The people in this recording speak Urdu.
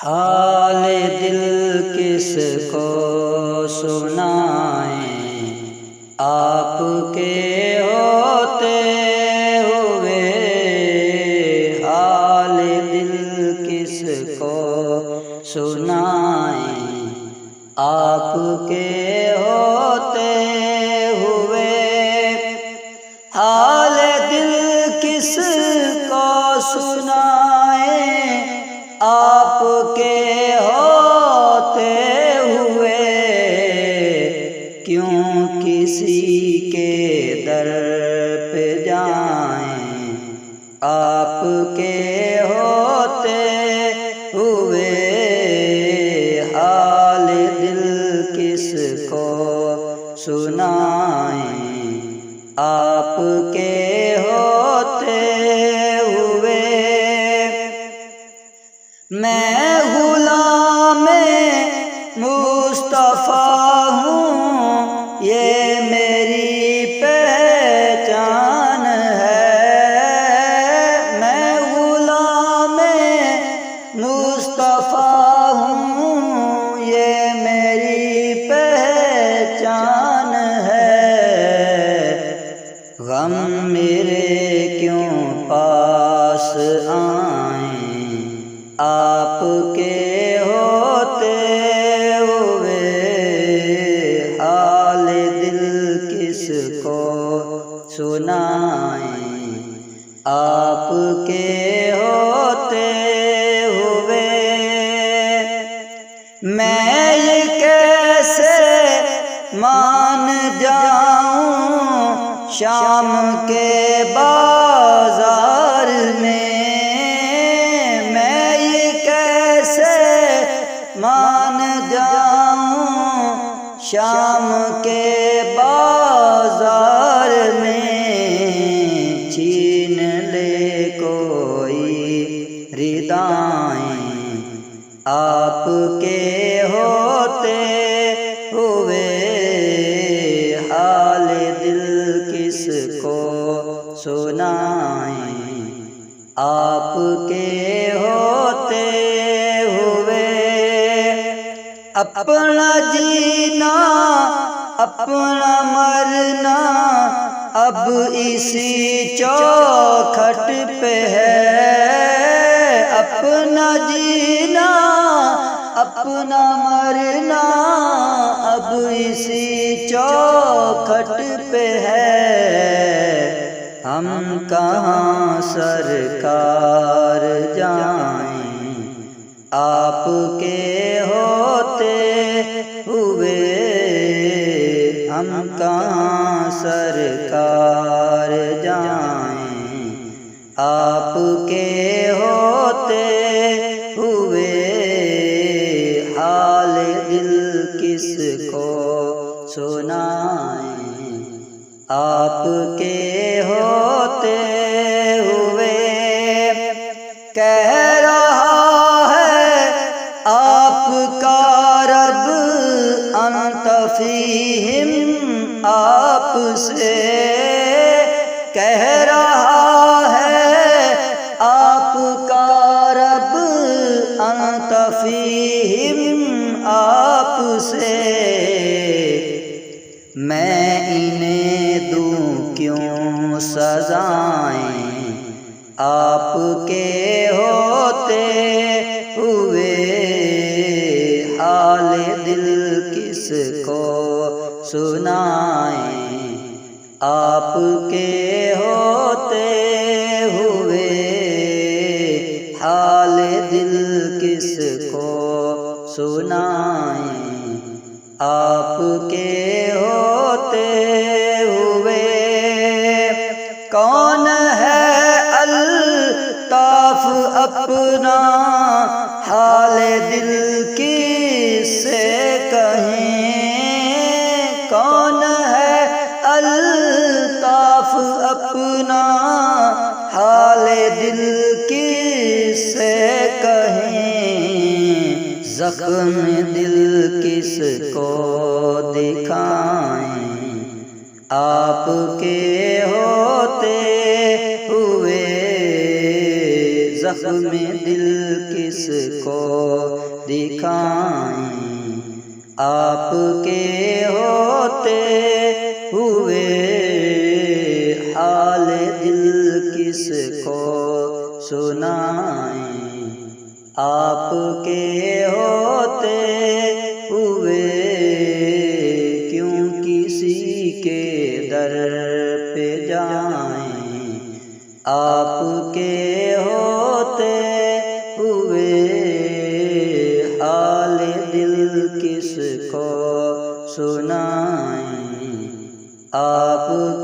حال دل کس کو سنائیں، آپ کے ہوتے ہوئے۔ حال دل کس کو سنائیں، آپ کے ہوتے ہوئے۔ حال دل کس کو سنائیں، آپ کے ہوتے ہوئے۔ کیوں کسی کے در پہ جائیں، آپ کے ہوتے ہوئے۔ حال دل کس کو سنائیں، آپ کے ہوتے ہوئے۔ میں غلام مصطفیٰ ہوں، یہ میری پہچان ہے۔ میں غلام مصطفیٰ ہوں، یہ میری پہچان ہے۔ غم میرے کیوں پاس آئیں، آپ کے ہوتے ہوئے۔ حال دل کس کو سنائیں، آپ کے ہوتے ہوئے۔ میں یہ کیسے مان جاؤں، شام کے بازار میں مان جاؤں، شام کے بازار میں۔ چھین لے کوئی ردائیں، آپ کے ہوتے ہوئے۔ حال دل کس کو سنائیں، آپ کے ہوتے ہوئے۔ اپنا جینا اپنا مرنا اب اسی چوکھٹ پہ ہے۔ اپنا جینا اپنا مرنا اب اسی چوکھٹ پہ ہے۔ ہم کہاں سرکار جائیں، آپ کے ہوتے ہوئے۔ ہم کہاں سرکار جائیں، آپ کے ہوتے ہوئے۔ حال دل کس کو سنائیں، آپ کے ہوتے ہوئے۔ کہہ رہا ہے آپ کا رب انت فیہم، آپ سے کہہ رہا ہے آپ کا رب انت فیہم، آپ سے۔ میں انہیں دوں کیوں سزائیں، آپ کے ہوتے ہوئے۔ حال دل کس کو سنائیں، آپ کے ہوتے ہوئے۔ حال دل کس کو سنائیں، آپ کے ہوتے ہوئے۔ کون ہے الطاف اپنا، حال دل کس سے کہیں۔ کون ہے الطاف اپنا، حال دل کس سے کہیں۔ زخم دل کس کو دکھائیں، آپ کے ہوتے ہوئے۔ زخم دل کس کو دکھائیں، آپ کے ہوتے ہوئے حال دل کس کو سنائیں، آپ کے ہوتے ہوئے کیوں کسی کے در پہ جائیں، آپ کے ہوتے ہوئے حال دل کس کو سنائیں، آپ